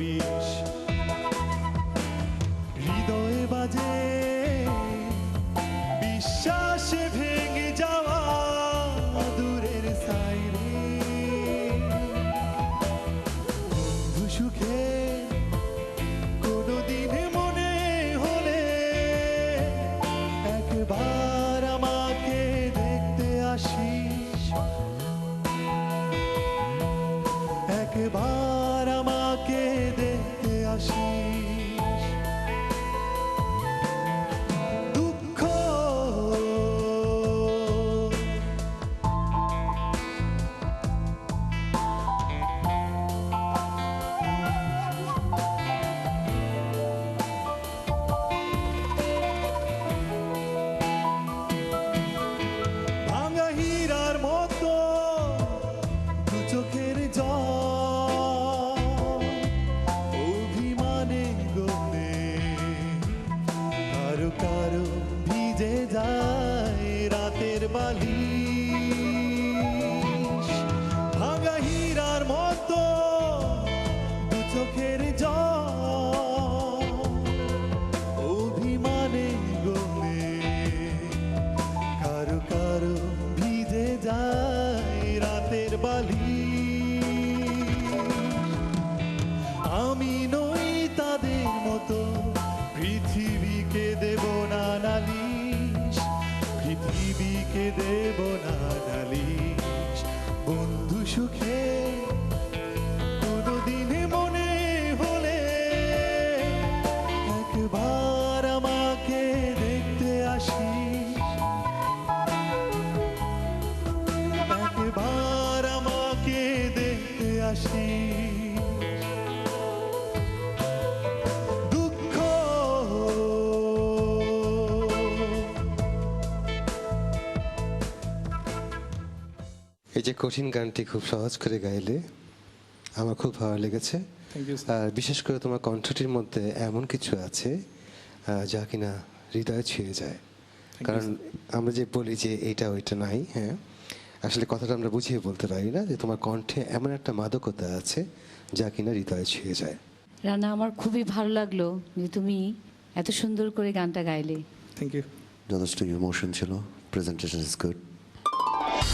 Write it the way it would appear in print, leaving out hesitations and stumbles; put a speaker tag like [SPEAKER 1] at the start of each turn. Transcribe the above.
[SPEAKER 1] বিষ হৃদয়ে বাজে বিশ্বাসে ভেঙে যাওয়া দূরের সাইরে বন্ধু সুখে কোনোদিন মনে হলে একবার আমাকে দেখতে আসিস একবার আমাকে দেখতে আসিস দুঃখ ভাঙা হীরার মতো দু চোখের জল অভিমানে গলে কারো কারো ভিজে যায় রাতের বালিশ ভাঙা হীরার মতো দু চোখের জল অভিমানে গলে কারো কারো ভিজে যায় রাতের বালিশ আমি নই তাদের মতো পৃথিবীকে দেব না নালিশ পৃথিবীকে দেব না নালিশ বন্ধু সুখে কোনোদিন মনে হলে একবার আমাকে দেখতে আসিস একবার আমাকে দেখতে আসিস দুঃখ
[SPEAKER 2] এই যে কঠিন গানটি খুব সহজ করে গাইলে আমার খুব ভালো লেগেছে।
[SPEAKER 3] থ্যাংক ইউ
[SPEAKER 2] আর বিশেষ করে তোমার কণ্ঠটির মধ্যে এমন কিছু আছে যা কিনা হৃদয়ে ছুঁয়ে যায়। কারণ আমরা যে বলি যে এইটা ওইটা নাই, হ্যাঁ, আসলে কথাটা আমরা বুঝিয়ে বলতে পারি না যে তোমার কণ্ঠে এমন একটা মাদকতা আছে যা কিনা হৃদয়ে ছুঁয়ে যায়।
[SPEAKER 4] রানা, আমার খুবই ভালো লাগলো যে তুমি এত সুন্দর করে গানটা গাইলে।
[SPEAKER 3] Thank you.
[SPEAKER 5] যথেষ্ট ইমোশন ছিল, প্রেজেন্টেশন ইজ গুড।